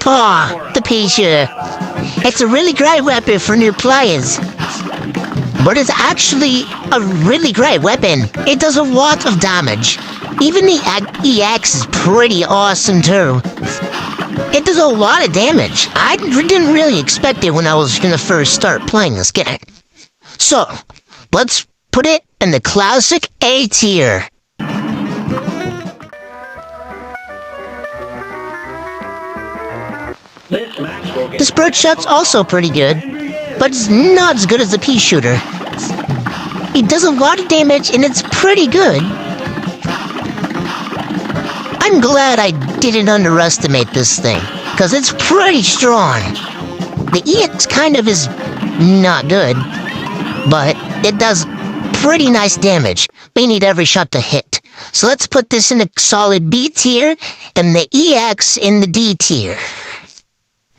Paw, the P-shooter. It's a really great weapon for new players. But it's actually a really great weapon. It does a lot of damage. Even the EX is pretty awesome too. It does a lot of damage. I didn't really expect it when I was gonna first start playing this game. So, let's put it in the classic A tier. This birdshot's also pretty good, but it's not as good as the pea shooter. It does a lot of damage and it's pretty good. I'm glad I didn't underestimate this thing, because it's pretty strong. The EX kind of is not good, but it does pretty nice damage. We need every shot to hit. So let's put this in a solid B tier and the EX in the D tier.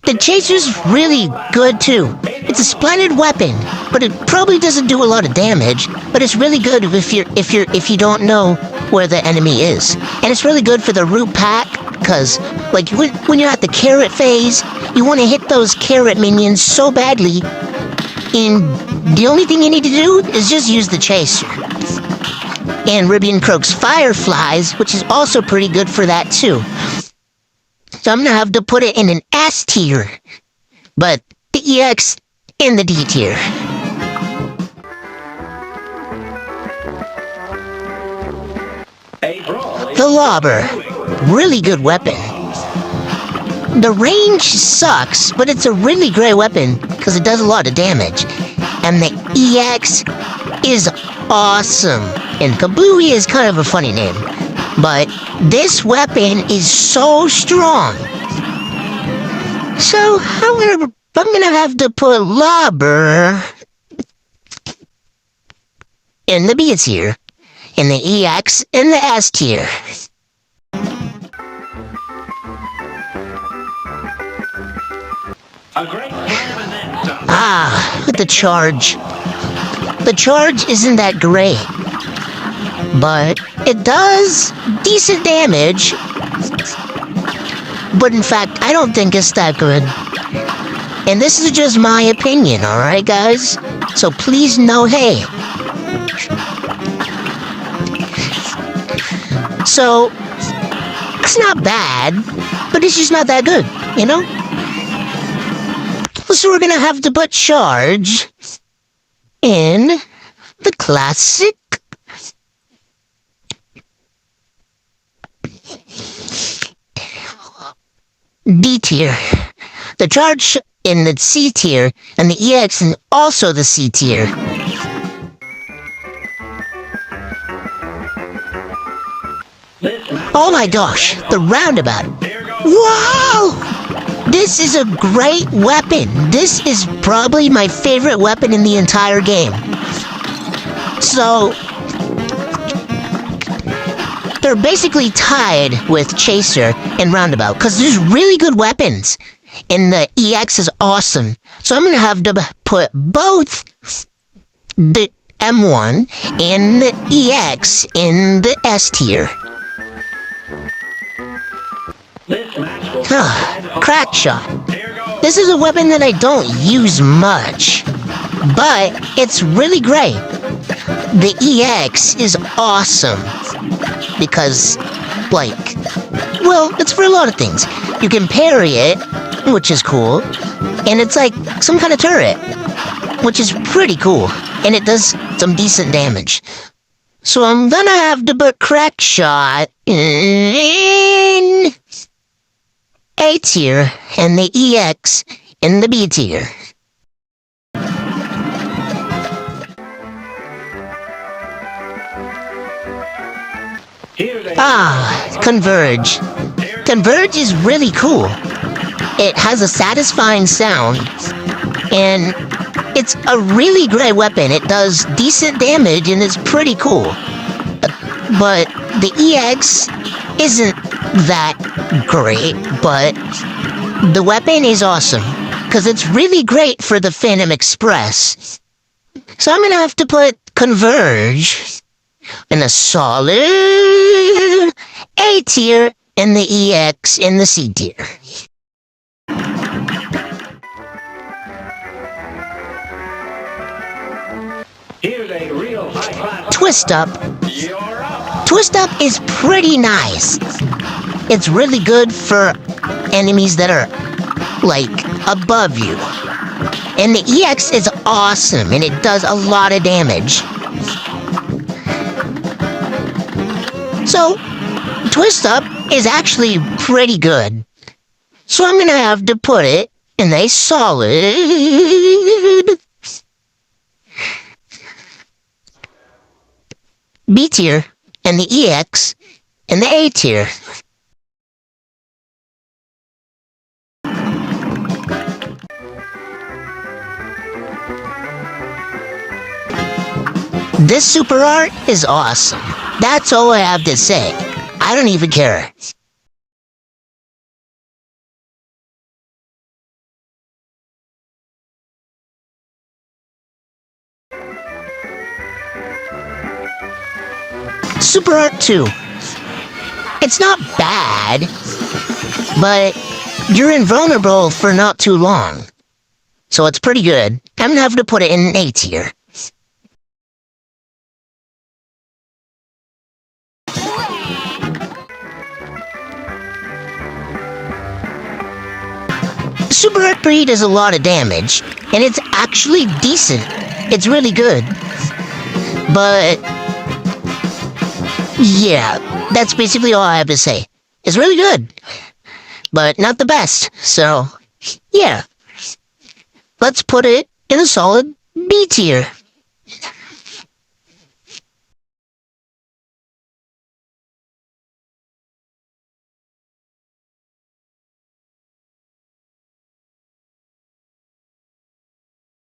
The Chaser's really good too. It's a splendid weapon, but it probably doesn't do a lot of damage. But it's really good if you don't know where the enemy is, and it's really good for the root pack. Cause like when you're at the carrot phase, you want to hit those carrot minions so badly, and the only thing you need to do is just use the Chaser. And Ribian Croak's Fireflies, which is also pretty good for that too. So I'm gonna have to put it in an S tier, but the EX in the D tier. The Lobber, really good weapon. The range sucks, but it's a really great weapon because it does a lot of damage. And the EX is awesome. And Kablooey is kind of a funny name. But this weapon is so strong. So I'm gonna have to put Lobber in the B tier, and the EX in the S tier. The Charge. The Charge isn't that great, but it does decent damage. But in fact, I don't think it's that good. And this is just my opinion, alright guys? So please no hate. So, it's not bad, but it's just not that good, you know? So we're gonna have to put Charge in the classic D tier, the Charge in the C tier, and the EX in also the C tier. Oh my gosh, the Roundabout. Wow! This is a great weapon. This is probably my favorite weapon in the entire game. So, they're basically tied with Chaser and Roundabout, because there's really good weapons, and the EX is awesome. So I'm going to have to put both the M1 and the EX in the S tier. Crack Shot. This is a weapon that I don't use much, but it's really great. The EX is awesome because, like, well, it's for a lot of things. You can parry it, which is cool, and it's like some kind of turret, which is pretty cool, and it does some decent damage. So I'm gonna have to put Crack Shot in A tier and the EX in the B tier. Converge. Converge is really cool. It has a satisfying sound, and it's a really great weapon. It does decent damage, and it's pretty cool. But the EX isn't that great, but the weapon is awesome, because it's really great for the Phantom Express. So I'm gonna have to put Converge in a solid A tier and the EX in the C tier. Twist Up. Twist Up is pretty nice. It's really good for enemies that are, like, above you. And the EX is awesome, and it does a lot of damage. So, Twist Up is actually pretty good. So I'm gonna have to put it in a solid B tier, and the EX in the A tier. This super art is awesome. That's all I have to say. I don't even care. Super Art 2. It's not bad, but you're invulnerable for not too long. So it's pretty good. I'm gonna have to put it in an A tier. Super Art 3 does a lot of damage, and it's actually decent. It's really good. But yeah, that's basically all I have to say. It's really good, but not the best. So yeah, let's put it in a solid B tier.